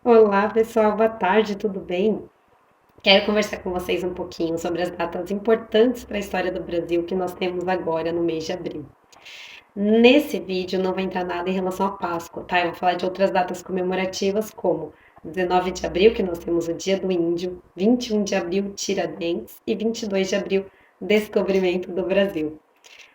Olá, pessoal, boa tarde, tudo bem? Quero conversar com vocês um pouquinho sobre as datas importantes para a história do Brasil que nós temos agora no mês de abril. Nesse vídeo não vai entrar nada em relação à Páscoa, tá? Eu vou falar de outras datas comemorativas, como 19 de abril, que nós temos o Dia do Índio, 21 de abril, Tiradentes, e 22 de abril, Descobrimento do Brasil.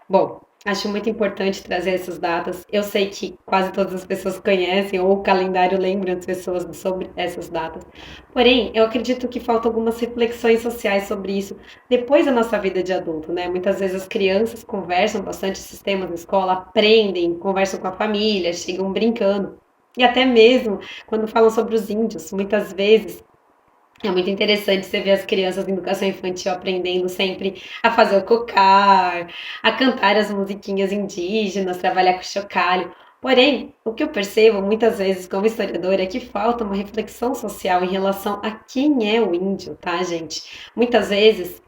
Bom, acho muito importante trazer essas datas. Eu sei que quase todas as pessoas conhecem, ou o calendário lembra as pessoas sobre essas datas. Porém, eu acredito que faltam algumas reflexões sociais sobre isso depois da nossa vida de adulto, né? Muitas vezes as crianças conversam bastante sistemas na escola, aprendem, conversam com a família, chegam brincando. E até mesmo quando falam sobre os índios, muitas vezes é muito interessante você ver as crianças em educação infantil aprendendo sempre a fazer o cocar, a cantar as musiquinhas indígenas, trabalhar com chocalho. Porém, o que eu percebo muitas vezes como historiadora é que falta uma reflexão social em relação a quem é o índio, tá, gente? Muitas vezes,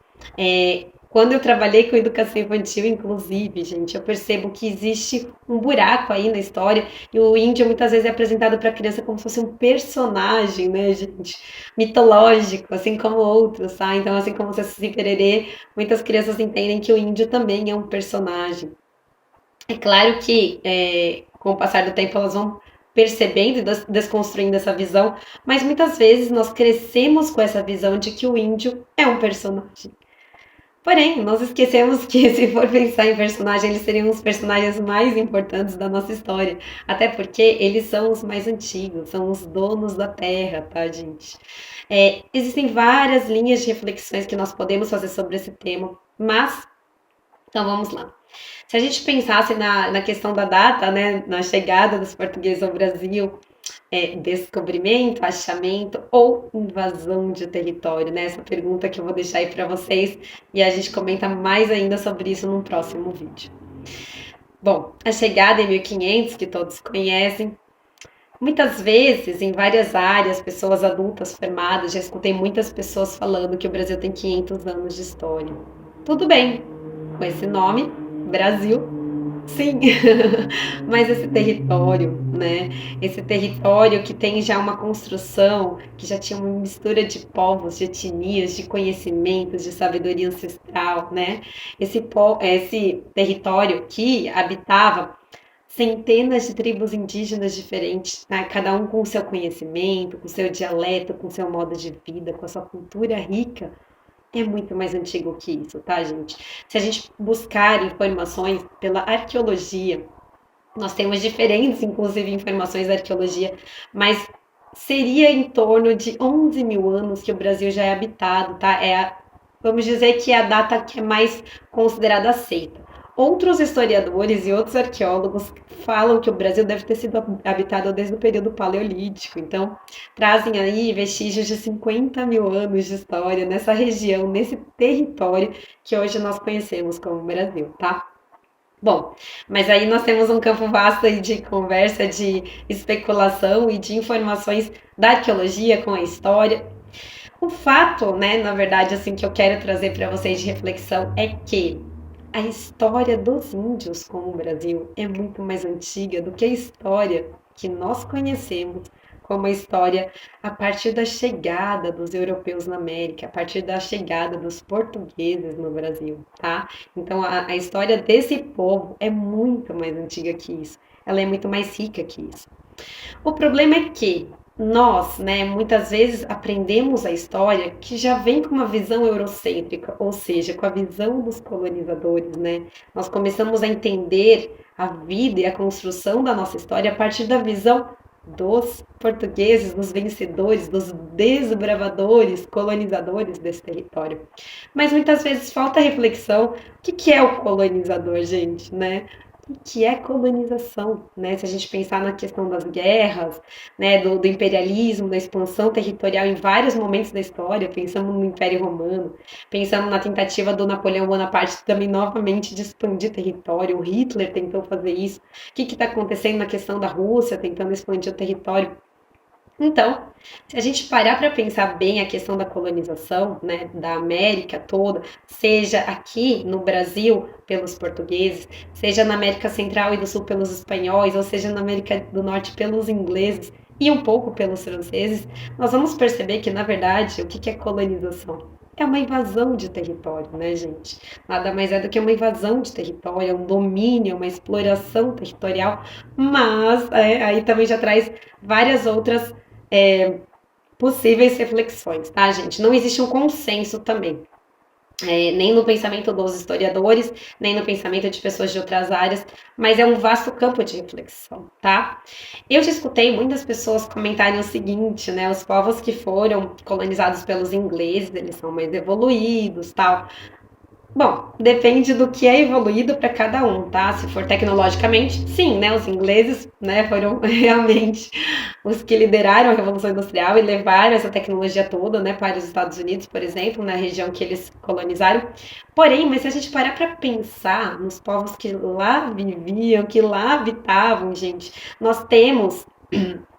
quando eu trabalhei com educação infantil, inclusive, gente, eu percebo que existe um buraco aí na história e o índio muitas vezes é apresentado para a criança como se fosse um personagem, né, gente? Mitológico, assim como outros, tá? Então, assim como o Saci Pererê, muitas crianças entendem que o índio também é um personagem. É claro que com o passar do tempo elas vão percebendo e desconstruindo essa visão, mas muitas vezes nós crescemos com essa visão de que o índio é um personagem. Porém, nós esquecemos que, se for pensar em personagem, eles seriam os personagens mais importantes da nossa história. Até porque eles são os mais antigos, são os donos da terra, tá, gente? Existem várias linhas de reflexões que nós podemos fazer sobre esse tema, mas, então vamos lá. Se a gente pensasse na questão da data, né, na chegada dos portugueses ao Brasil, descobrimento, achamento ou invasão de território, né? Essa pergunta que eu vou deixar aí para vocês e a gente comenta mais ainda sobre isso num próximo vídeo. Bom, a chegada em 1500, que todos conhecem, muitas vezes em várias áreas, pessoas adultas formadas, já escutei muitas pessoas falando que o Brasil tem 500 anos de história. Tudo bem, com esse nome, Brasil, sim, mas esse território, né? Esse território que tem já uma construção, que já tinha uma mistura de povos, de etnias, de conhecimentos, de sabedoria ancestral, né? Esse território que habitava centenas de tribos indígenas diferentes, né? Cada um com o seu conhecimento, com o seu dialeto, com o seu modo de vida, com a sua cultura rica, é muito mais antigo que isso, tá, gente? Se a gente buscar informações pela arqueologia, nós temos diferentes, inclusive, informações da arqueologia, mas seria em torno de 11 mil anos que o Brasil já é habitado, tá? Vamos dizer que é a data que é mais considerada aceita. Outros historiadores e outros arqueólogos falam que o Brasil deve ter sido habitado desde o período paleolítico, então trazem aí vestígios de 50 mil anos de história nessa região, nesse território que hoje nós conhecemos como Brasil, tá? Bom, mas aí nós temos um campo vasto aí de conversa, de especulação e de informações da arqueologia com a história. O fato, né, na verdade, assim, que eu quero trazer para vocês de reflexão é que a história dos índios com o Brasil é muito mais antiga do que a história que nós conhecemos como a história a partir da chegada dos europeus na América, a partir da chegada dos portugueses no Brasil, tá? Então a história desse povo é muito mais antiga que isso. Ela é muito mais rica que isso. O problema é que nós, né, muitas vezes aprendemos a história que já vem com uma visão eurocêntrica, ou seja, com a visão dos colonizadores, né? Nós começamos a entender a vida e a construção da nossa história a partir da visão dos portugueses, dos vencedores, dos desbravadores, colonizadores desse território. Mas muitas vezes falta reflexão. O que é o colonizador, gente, né? O que é colonização, né? Se a gente pensar na questão das guerras, né, do imperialismo, da expansão territorial em vários momentos da história, pensamos no Império Romano, pensamos na tentativa do Napoleão Bonaparte também novamente de expandir território, o Hitler tentou fazer isso. O que está acontecendo na questão da Rússia, tentando expandir o território? Então, se a gente parar para pensar bem a questão da colonização, né, da América toda, seja aqui no Brasil pelos portugueses, seja na América Central e do Sul pelos espanhóis, ou seja na América do Norte pelos ingleses, e um pouco pelos franceses, nós vamos perceber que, na verdade, o que é colonização? É uma invasão de território, né, gente? Nada mais é do que uma invasão de território, um domínio, uma exploração territorial, mas aí também já traz várias outras possíveis reflexões, tá, gente? Não existe um consenso também. Nem no pensamento dos historiadores, nem no pensamento de pessoas de outras áreas, mas é um vasto campo de reflexão, tá? Eu já escutei muitas pessoas comentarem o seguinte, né? Os povos que foram colonizados pelos ingleses, eles são mais evoluídos, tal. Bom, depende do que é evoluído para cada um, tá? Se for tecnologicamente, sim, né? Os ingleses, né, foram realmente os que lideraram a Revolução Industrial e levaram essa tecnologia toda, né, para os Estados Unidos, por exemplo, na região que eles colonizaram. Porém, mas se a gente parar para pensar nos povos que lá viviam, que lá habitavam, gente, nós temos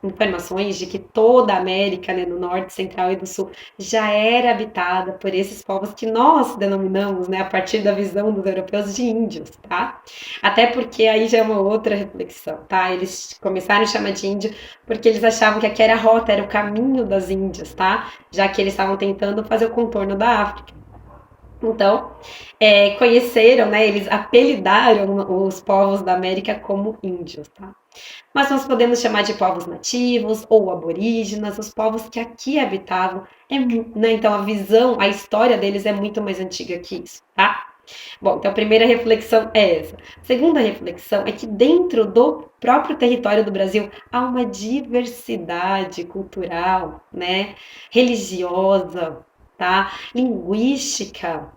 informações de que toda a América, né, no norte, central e do sul, já era habitada por esses povos que nós denominamos, né, a partir da visão dos europeus, de índios, tá? Até porque aí já é uma outra reflexão, tá? Eles começaram a chamar de índio porque eles achavam que aqui era a rota, era o caminho das Índias, tá? Já que eles estavam tentando fazer o contorno da África. Então, conheceram, né, eles apelidaram os povos da América como índios, tá? Mas nós podemos chamar de povos nativos ou aborígenas, os povos que aqui habitavam. Né, então, a visão, a história deles é muito mais antiga que isso, tá? Bom, então a primeira reflexão é essa. A segunda reflexão é que dentro do próprio território do Brasil há uma diversidade cultural, né, religiosa, tá, linguística,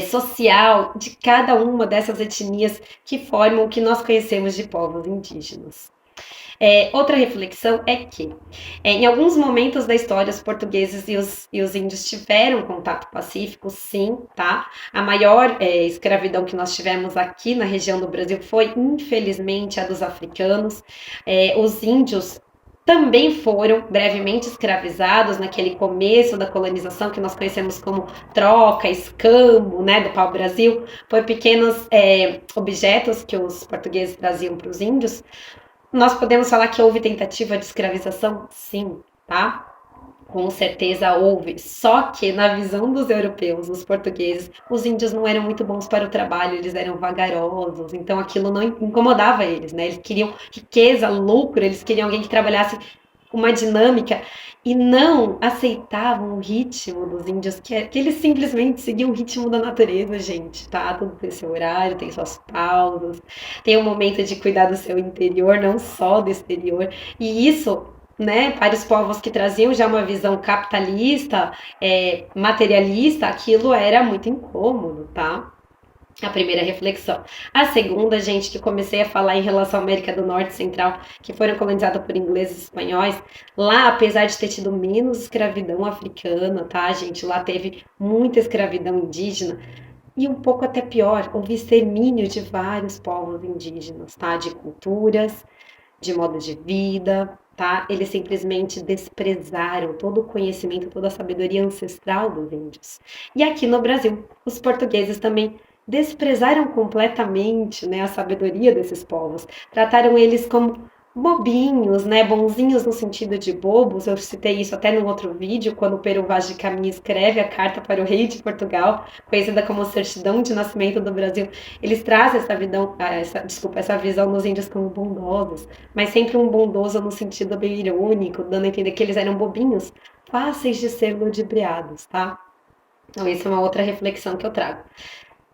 social de cada uma dessas etnias que formam o que nós conhecemos de povos indígenas. Outra reflexão é que, em alguns momentos da história, os portugueses e os índios tiveram contato pacífico, sim, tá? A maior escravidão que nós tivemos aqui na região do Brasil foi, infelizmente, a dos africanos. Os índios também foram brevemente escravizados naquele começo da colonização que nós conhecemos como troca, escambo, né, do pau-brasil, por pequenos objetos que os portugueses traziam para os índios. Nós podemos falar que houve tentativa de escravização? Sim, tá? Com certeza houve, só que na visão dos europeus, os portugueses, os índios não eram muito bons para o trabalho, eles eram vagarosos, então aquilo não incomodava eles, né? Eles queriam riqueza, lucro, eles queriam alguém que trabalhasse com uma dinâmica e não aceitavam o ritmo dos índios, que eles simplesmente seguiam o ritmo da natureza, gente, tá? Tudo tem seu horário, tem suas pausas, tem um momento de cuidar do seu interior, não só do exterior, e isso, né, para os povos que traziam já uma visão capitalista, materialista, aquilo era muito incômodo, tá? A primeira reflexão. A segunda, gente, que comecei a falar em relação à América do Norte e Central, que foram colonizadas por ingleses e espanhóis, lá, apesar de ter tido menos escravidão africana, tá, gente? Lá teve muita escravidão indígena, e um pouco até pior, houve extermínio de vários povos indígenas, tá? De culturas, de modo de vida, tá? Eles simplesmente desprezaram todo o conhecimento, toda a sabedoria ancestral dos índios. E aqui no Brasil, os portugueses também desprezaram completamente, né, a sabedoria desses povos. Trataram eles como bobinhos, né, bonzinhos no sentido de bobos. Eu citei isso até no outro vídeo, quando o Pero Vaz de Caminha escreve a carta para o rei de Portugal, conhecida como certidão de nascimento do Brasil. Eles trazem essa visão dos índios como bondosos, mas sempre um bondoso no sentido bem irônico, dando a entender que eles eram bobinhos, fáceis de ser ludibriados, tá? Então, essa é uma outra reflexão que eu trago.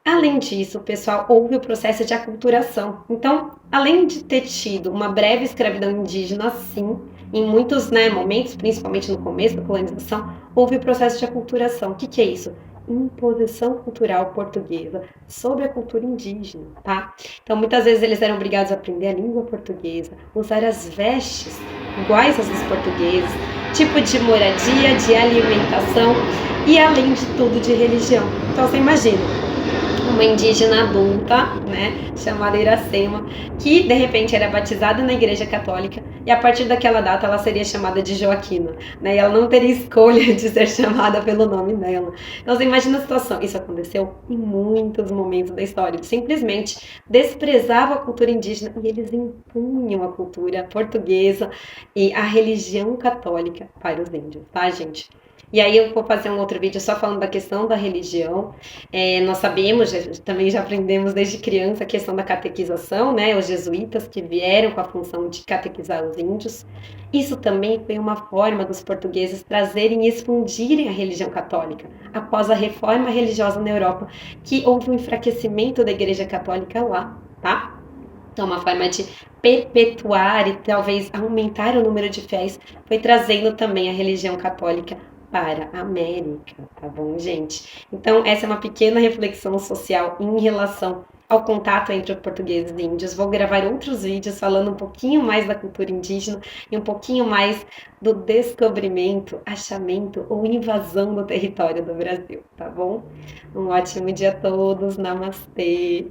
Além disso, pessoal, houve o processo de aculturação. Então, além de ter tido uma breve escravidão indígena, sim, em muitos, né, momentos, principalmente no começo da colonização, houve o processo de aculturação. O que é isso? Imposição cultural portuguesa sobre a cultura indígena, tá? Então, muitas vezes eles eram obrigados a aprender a língua portuguesa, usar as vestes iguais às dos portugueses, tipo de moradia, de alimentação e, além de tudo, de religião. Então, você imagina, uma indígena adulta, né, chamada Iracema, que de repente era batizada na Igreja Católica e a partir daquela data ela seria chamada de Joaquina, né, e ela não teria escolha de ser chamada pelo nome dela. Então você imagina a situação, isso aconteceu em muitos momentos da história, eles simplesmente desprezavam a cultura indígena e eles impunham a cultura portuguesa e a religião católica para os índios, tá, gente? E aí eu vou fazer um outro vídeo só falando da questão da religião. Nós sabemos, também já aprendemos desde criança a questão da catequização, né? Os jesuítas que vieram com a função de catequizar os índios. Isso também foi uma forma dos portugueses trazerem e expandirem a religião católica. Após a reforma religiosa na Europa, que houve um enfraquecimento da Igreja Católica lá, tá? Então, uma forma de perpetuar e talvez aumentar o número de fiéis foi trazendo também a religião católica para a América, tá bom, gente? Então, essa é uma pequena reflexão social em relação ao contato entre os portugueses e índios. Vou gravar outros vídeos falando um pouquinho mais da cultura indígena e um pouquinho mais do descobrimento, achamento ou invasão do território do Brasil, tá bom? Um ótimo dia a todos, namastê!